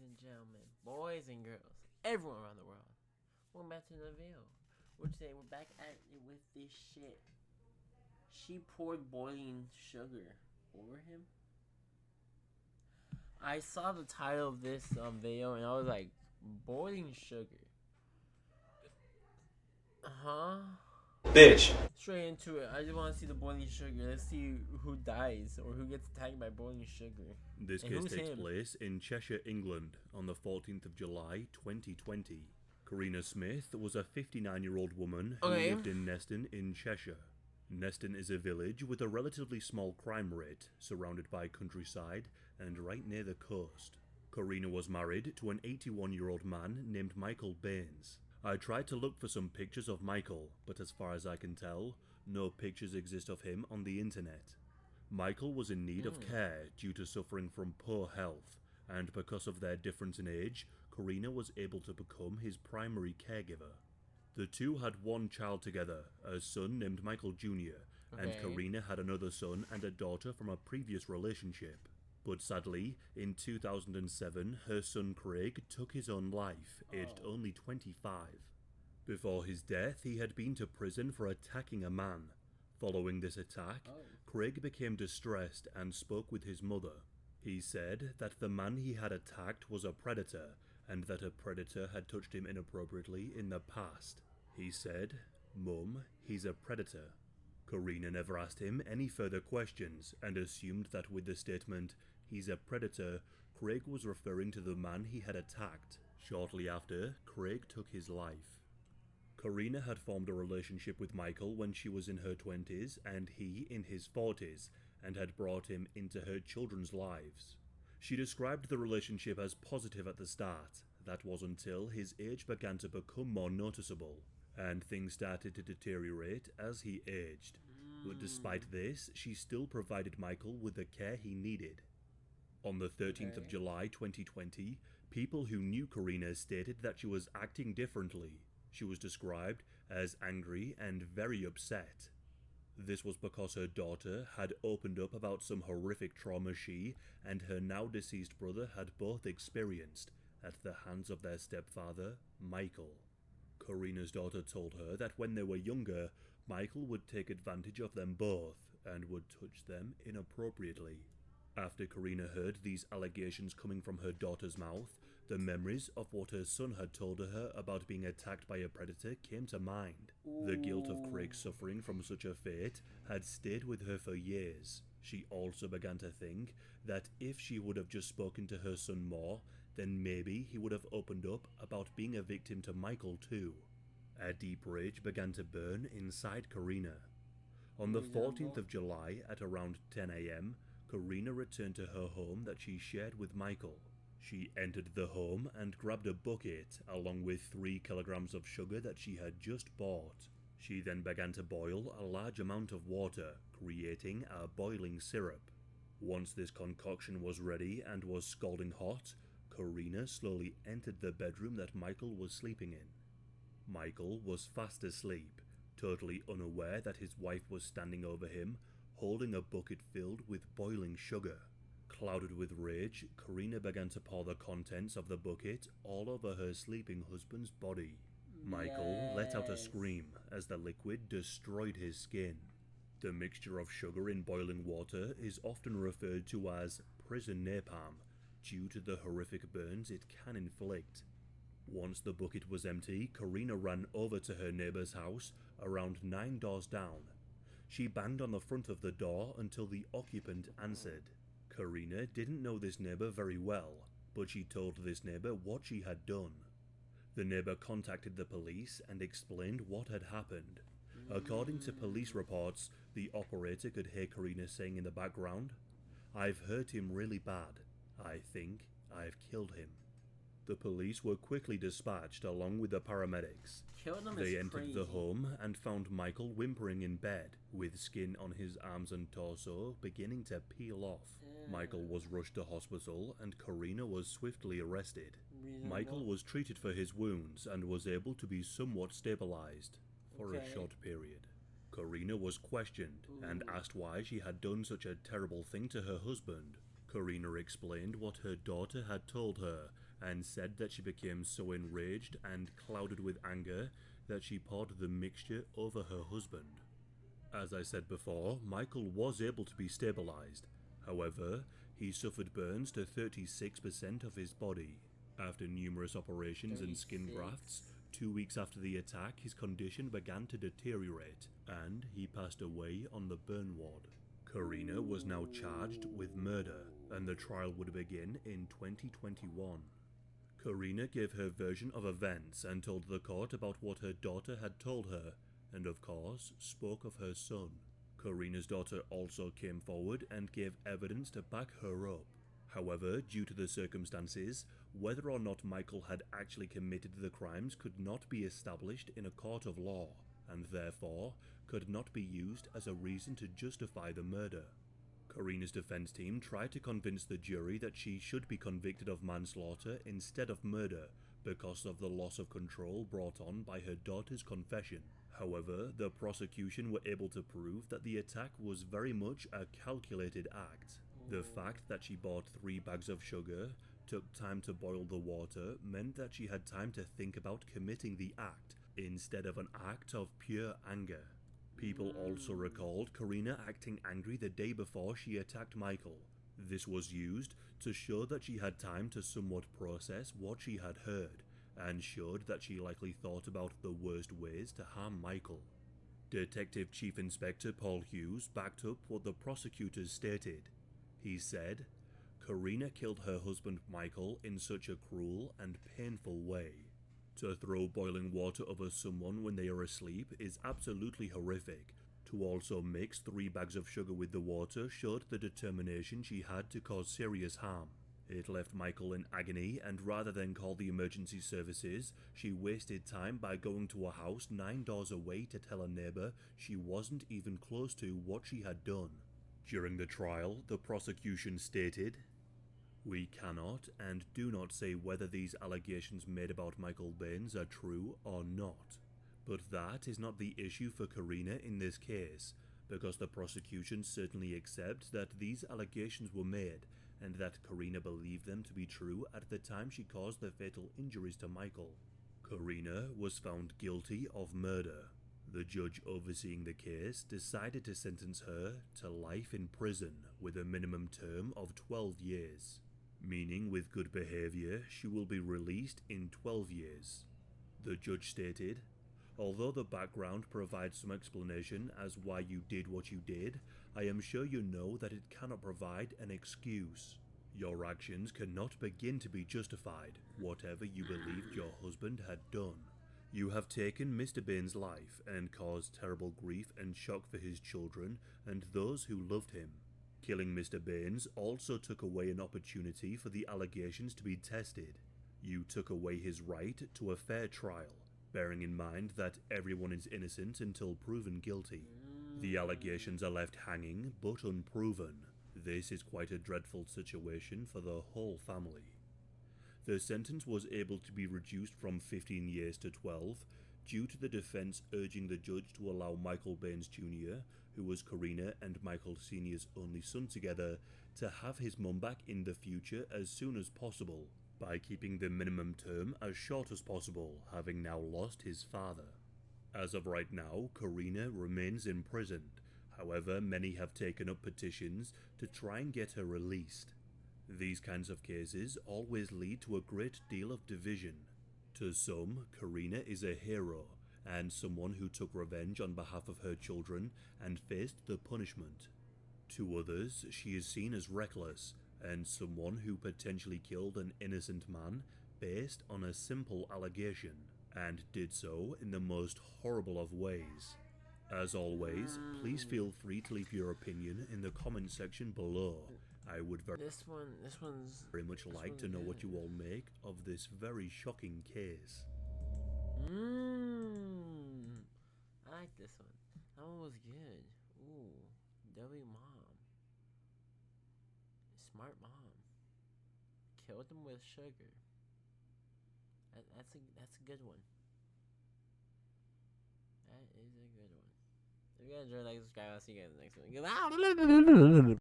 and gentlemen, boys and girls, everyone around the world, welcome back to the video. Today we're back at it with this shit. She poured boiling sugar over him. I saw the title of this video and I was like, boiling sugar. Bitch. Straight into it. I just want to see the boiling sugar. Let's see who dies or who gets attacked by boiling sugar. This case takes place in Cheshire, England on the 14th of July 2020. Karina Smith was a 59-year-old woman who lived in Neston in Cheshire. Neston is a village with a relatively small crime rate, surrounded by countryside and right near the coast. Karina was married to an 81-year-old man named Michael Baines. I tried to look for some pictures of Michael, but as far as I can tell, no pictures exist of him on the internet. Michael was in need of care due to suffering from poor health, and because of their difference in age, Karina was able to become his primary caregiver. The two had one child together, a son named Michael Jr., and Karina had another son and a daughter from a previous relationship. But sadly, in 2007, her son Craig took his own life, aged only 25. Before his death, he had been to prison for attacking a man. Following this attack, Craig became distressed and spoke with his mother. He said that the man he had attacked was a predator, and that a predator had touched him inappropriately in the past. He said, "Mum, he's a predator." Karina never asked him any further questions and assumed that with the statement, "he's a predator," Craig was referring to the man he had attacked. Shortly after, Craig took his life. Karina had formed a relationship with Michael when she was in her 20s and he in his 40s, and had brought him into her children's lives. She described the relationship as positive at the start. That was until his age began to become more noticeable, and things started to deteriorate as he aged. But despite this, she still provided Michael with the care he needed. On the 13th of July 2020, people who knew Karina stated that she was acting differently. She was described as angry and very upset. This was because her daughter had opened up about some horrific trauma she and her now deceased brother had both experienced at the hands of their stepfather, Michael. Karina's daughter told her that when they were younger, Michael would take advantage of them both and would touch them inappropriately. After Karina heard these allegations coming from her daughter's mouth, the memories of what her son had told her about being attacked by a predator came to mind. The guilt of Craig's suffering from such a fate had stayed with her for years. She also began to think that if she would have just spoken to her son more, then maybe he would have opened up about being a victim to Michael too. A deep rage began to burn inside Karina. On the 14th of July at around 10 AM, Karina returned to her home that she shared with Michael. She entered the home and grabbed a bucket along with 3 kilograms of sugar that she had just bought. She then began to boil a large amount of water, creating a boiling syrup. Once this concoction was ready and was scalding hot, Karina slowly entered the bedroom that Michael was sleeping in. Michael was fast asleep, totally unaware that his wife was standing over him, holding a bucket filled with boiling sugar. Clouded with rage, Karina began to pour the contents of the bucket all over her sleeping husband's body. Michael let out a scream as the liquid destroyed his skin. The mixture of sugar in boiling water is often referred to as prison napalm, due to the horrific burns it can inflict. Once the bucket was empty, Karina ran over to her neighbor's house around 9 doors down. She banged on the front of the door until the occupant answered. Karina didn't know this neighbor very well, but she told this neighbor what she had done. The neighbor contacted the police and explained what had happened. According to police reports, the operator could hear Karina saying in the background, "I've hurt him really bad. I think I've killed him." The police were quickly dispatched along with the paramedics. They entered the home and found Michael whimpering in bed, with skin on his arms and torso beginning to peel off. Michael was rushed to hospital and Karina was swiftly arrested. Michael was treated for his wounds and was able to be somewhat stabilized for a short period. Karina was questioned and asked why she had done such a terrible thing to her husband. Karina explained what her daughter had told her and said that she became so enraged and clouded with anger that she poured the mixture over her husband. As I said before, Michael was able to be stabilized. However, he suffered burns to 36% of his body. After numerous operations and skin 36. grafts, 2 weeks after the attack, his condition began to deteriorate, and he passed away on the burn ward. Karina was now charged with murder, and the trial would begin in 2021. Karina gave her version of events and told the court about what her daughter had told her, and of course, spoke of her son. Karina's daughter also came forward and gave evidence to back her up. However, due to the circumstances, whether or not Michael had actually committed the crimes could not be established in a court of law, and therefore could not be used as a reason to justify the murder. Karina's defense team tried to convince the jury that she should be convicted of manslaughter instead of murder because of the loss of control brought on by her daughter's confession. However, the prosecution were able to prove that the attack was very much a calculated act. The fact that she bought 3 bags of sugar, took time to boil the water, meant that she had time to think about committing the act instead of an act of pure anger. People also recalled Karina acting angry the day before she attacked Michael. This was used to show that she had time to somewhat process what she had heard, and showed that she likely thought about the worst ways to harm Michael. Detective Chief Inspector Paul Hughes backed up what the prosecutors stated. He said, "Karina killed her husband Michael in such a cruel and painful way. To throw boiling water over someone when they are asleep is absolutely horrific. To also mix 3 bags of sugar with the water showed the determination she had to cause serious harm. It left Michael in agony, and rather than call the emergency services, she wasted time by going to a house 9 doors away to tell a neighbor she wasn't even close to what she had done." During the trial, the prosecution stated, "We cannot and do not say whether these allegations made about Michael Baines are true or not. But that is not the issue for Karina in this case, because the prosecution certainly accepts that these allegations were made and that Karina believed them to be true at the time she caused the fatal injuries to Michael. Karina was found guilty of murder. The judge overseeing the case decided to sentence her to life in prison with a minimum term of 12 years. Meaning with good behavior, she will be released in 12 years. The judge stated, "Although the background provides some explanation as why you did what you did, I am sure you know that it cannot provide an excuse. Your actions cannot begin to be justified, whatever you believed your husband had done. You have taken Mr. Baines' life and caused terrible grief and shock for his children and those who loved him. Killing Mr. Baines also took away an opportunity for the allegations to be tested. You took away his right to a fair trial, bearing in mind that everyone is innocent until proven guilty. The allegations are left hanging but unproven. This is quite a dreadful situation for the whole family." The sentence was able to be reduced from 15 years to 12 due to the defense urging the judge to allow Michael Baines Jr., who was Karina and Michael Sr.'s only son together, to have his mum back in the future as soon as possible, by keeping the minimum term as short as possible, having now lost his father. As of right now, Karina remains imprisoned. However, many have taken up petitions to try and get her released. These kinds of cases always lead to a great deal of division. To some, Karina is a hero, and someone who took revenge on behalf of her children and faced the punishment. To others, she is seen as reckless, and someone who potentially killed an innocent man based on a simple allegation, and did so in the most horrible of ways. As always, please feel free to leave your opinion in the comment section below. I would This one's very much like to know what you all make of this very shocking case. I like this one. That one was good. Ooh, W mom. Smart mom. Killed them with sugar. That's a good one. That is a good one. If you guys enjoyed, like, subscribe. I'll see you guys in the next one. Goodbye.